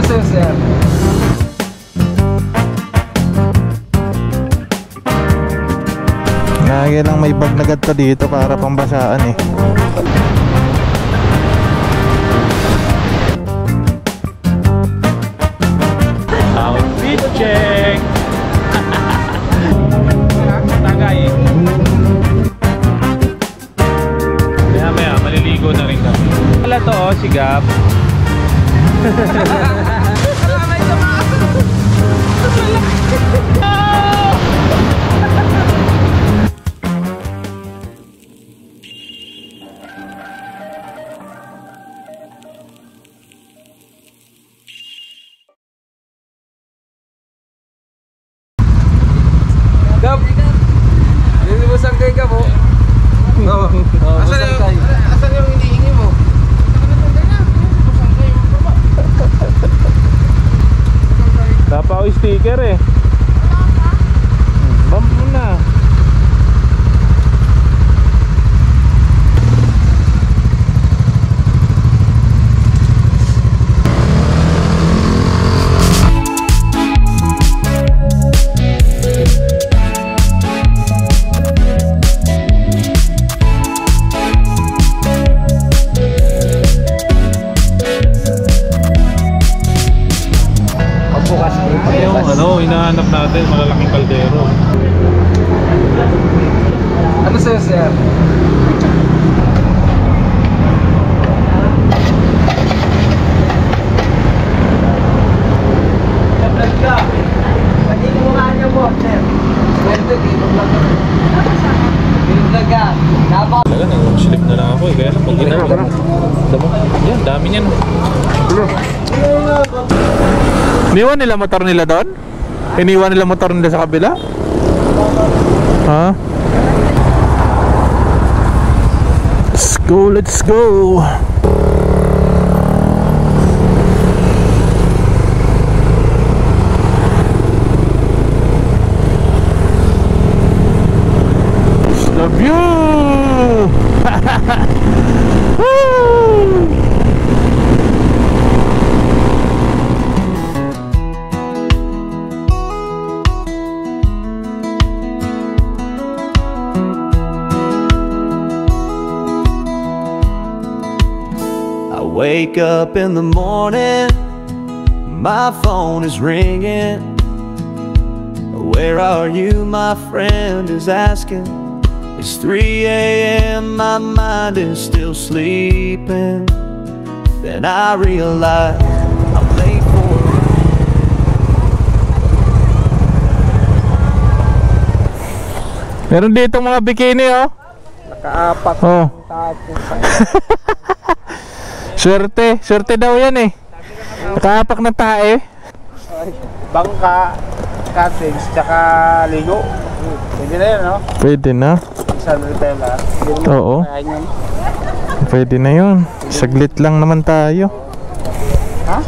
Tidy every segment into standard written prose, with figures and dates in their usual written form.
Ano sa'yo, sir? Kaya lang may bag na gadto dito para pambasaan eh. Outfit check! Tagay. Maya maliligo na rin kami. Wala to oh, si Gab. Gab! Nilimusan kay Gab oh. Oo. Asan yung hinihingi mo? Tapa ko sticker eh. Bump mo na. Yung ano, hinahanap natin malalaking kaldero. Ano sa'yo, sir? Talaga nag-slip na lang ako eh, kaya lang pag ginagawa. Damo, yan, dami niyan. Iniwan nila motor nila doon? Iniwan nila motor nila sa kabila? Ha? Let's go, let's go. The view. Woo! Wake up in the morning, my phone is ringing. Where are you, my friend is asking. It's 3 a.m., my mind is still sleeping. Then I realize I'm late for it. Meron dito mga bikini oh. Nakaapak. Oh. Swerte daw yan eh. Nakaapak na tae. Bangka, cuttings, tsaka ligo. Pwede na yun, no? Pwede na. San Ritela. Oo. Pwede na yun. Saglit lang naman tayo. Ha?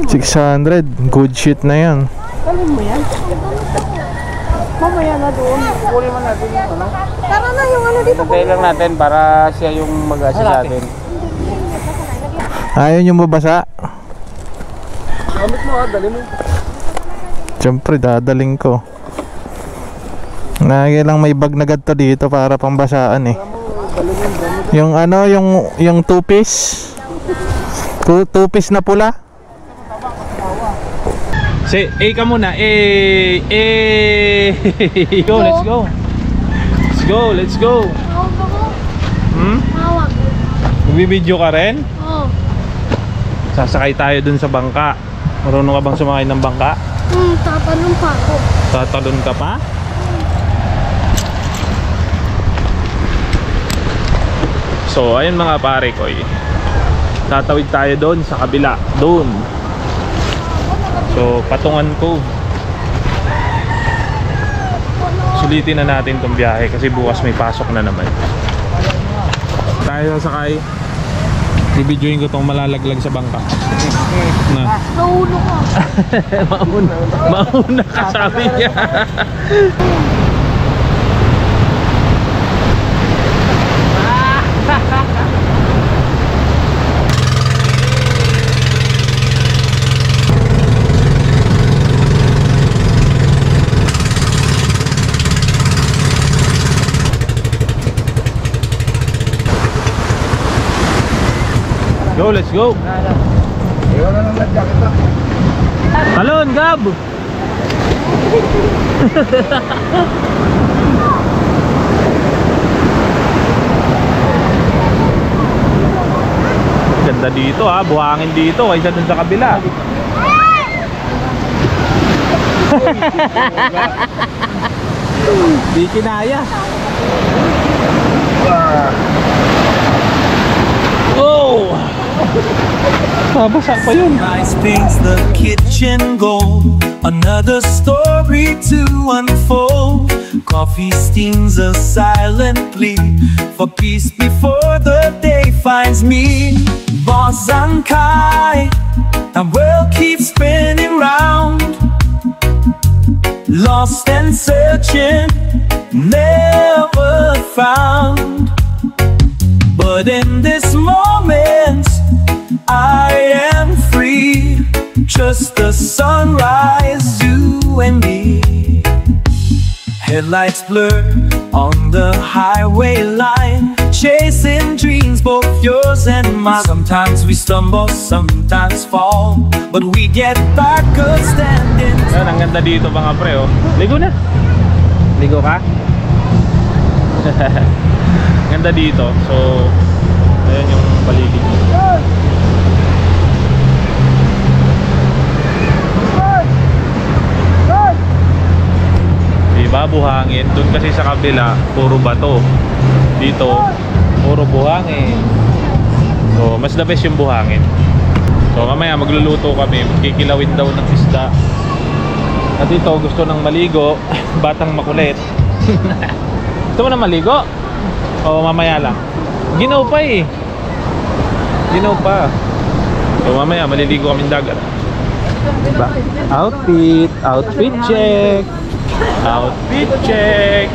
600. Good shit na yan. Dalhin mo yan. Mamaya na doon. Kunin mo natin yung ano. Tara na yung ano dito. Hintay lang natin para siya yung mag-assist sa atin. Ayaw nyo mabasa? Gamit mo dali mo. Siyempre dadaling ko. Kaya lang may bag na gadto dito para pambasaan eh. Yung ano, yung two-piece. Two-piece na pula. Say, ka muna. Go, let's go. Let's go, let's go. Tawag. Magbibideo ka rin? Oo. Sasakay tayo dun sa bangka. Marunong ka bang sumakay ng bangka? Tatalon pa ako. Tatalon ka pa? So ayun mga pare ko, tatawid tayo doon sa kabila, doon. So patungan ko. Sulitin na natin tong biyahe kasi bukas may pasok na naman. Tayo sasakay. I-videoin ko tong malalaglag sa bangka. Na. Naulo ka. Mauna ka, sabi niya. Go, let's go. Iwan na lang ng jacket na. Talon, Gab! Ganda dito ha, buhangin dito kaysa dun sa kabila. Di kinaya. Oh! Babasa pa yun. Nice things the kitchen go. Another story to unfold. Coffee steams a silent plea for peace before the day finds me. Boss unkind, and world keeps spinning round. Lost and searching, never found. But in this moment, I am free. Just the sunrise, you and me. Headlights blur on the highway line, chasing dreams, both yours and mine. Sometimes we stumble, sometimes fall, but we get back up standing. Ayan, ang ganda dito mga pre, oh. Ligo na. Ligo ka? Ganda dito. So, ayan yung paligid. Diba, buhangin. Doon kasi sa kabila, puro bato. Dito, puro buhangin. So, mas the best yung buhangin. So, mamaya magluluto kami. Kikilawin daw ng isda. At ito, gusto ng maligo. Batang makulit. Gusto mo na maligo? O mamaya lang? Ginaw pa eh. Ginaw pa. So, mamaya maliligo kami dagat. Diba? Outfit. Outfit check. Outfit check.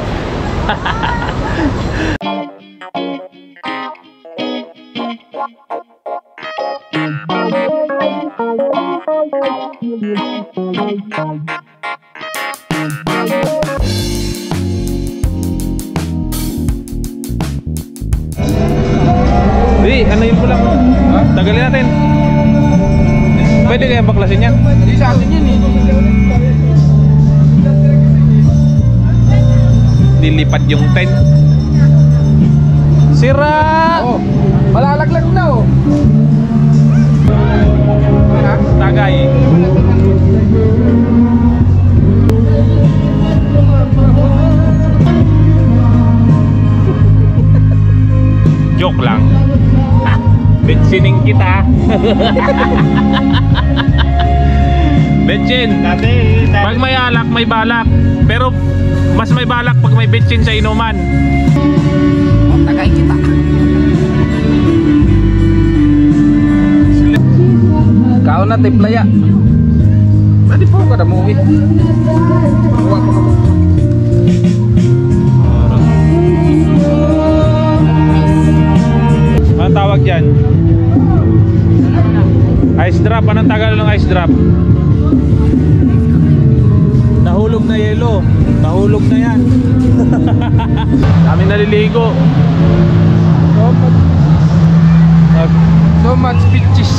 Di, ano yun mo lang? Tagalin natin. Pwede kaya baklasin yan? Hindi sa atin yun eh. Lilipat yung tent. Sira! Oh, malalaglag na oh. Tagay. Joke lang. Bensining kita. Bensin. Pag may alak, may balak. Pero mas may balak pag may bensin sa inuman. Tagay kita. Kau na tiplaya. Pwede po ka na mo eh. Huwag ko na mo. Anong tawag dyan? Ice drop. Anong tagal ng ice drop? Nahulog na yelo. Nahulog na yan. Kami naliligo. So much bitches.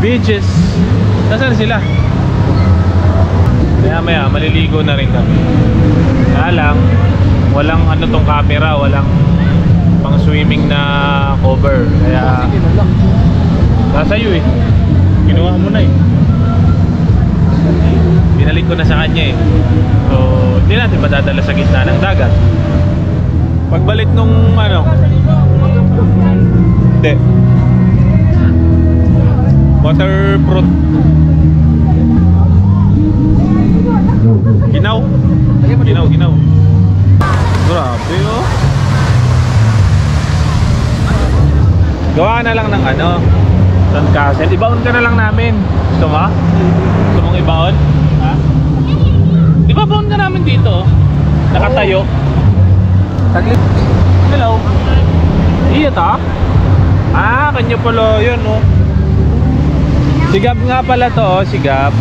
Beaches. Nasaan sila? Kaya maya maliligo na rin kami. Kaya lang walang ano tong camera. Walang pang swimming na cover. Kaya nasa iyo eh. Ginawa mo na eh. Binalik ko na sa kanya eh. So hindi natin madadala sa gitna ng dagat. Pagbalik nung ano, hindi, waterproof. Ginaw. Ginaw. Grabe oh. Gawa na lang ng ano, sandcastle. Ibaon ka na lang namin. Gusto mo? Gusto mong ibaon? Ha? Di ba baon ka namin dito? Nakatayo. Taglit. Hello. Iya ta? Ah, kanya pala yun oh. Sigab nga pala to oh, sigab.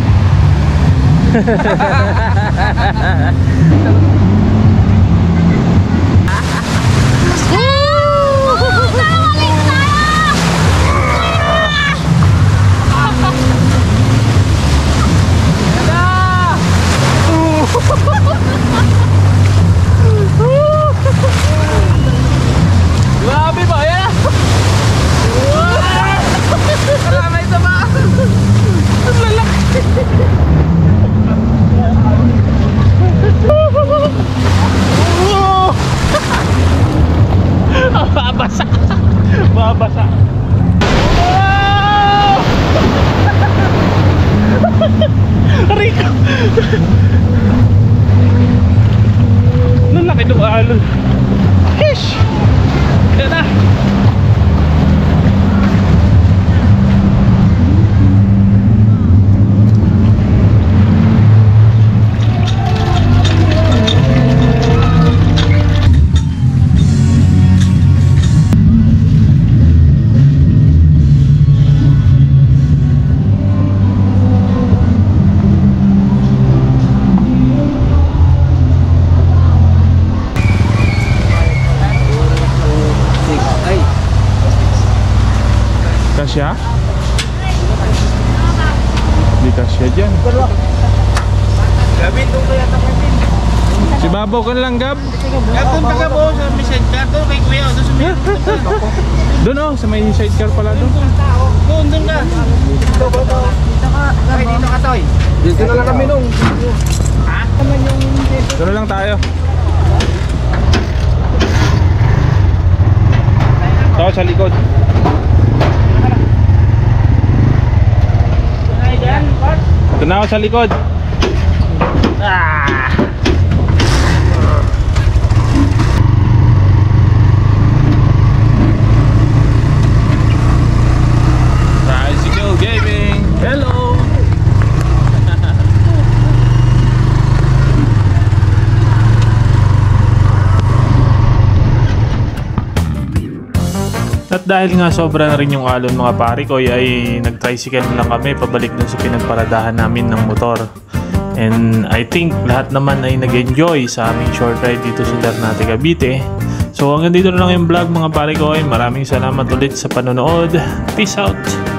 Lalaki ng alon. Hish! Yan na! Kasya? Hindi kasya dyan. Gabin, doon kaya tapatin. Si Babaw ka na lang, Gab. Doon ka Gab, sa may sidecar. Doon kay Kuya, doon sa may... Doon oh, sa may sidecar pala doon. Doon ka. Dito ka, Toy. Dito na lang kami nung. Ha? Doon na lang tayo. Ito sa likod. Ito na ako sa likod. Tricycle Gaming. Hello. At dahil nga sobra na rin yung alon mga pare ko, ay nag-tricycle na lang kami pabalik dun sa pinagparadahan namin ng motor. And I think lahat naman ay nag-enjoy sa aming short ride dito sa Ternate, Cavite. So hanggang dito na lang yung vlog mga pare ko. Maraming salamat ulit sa panonood. Peace out!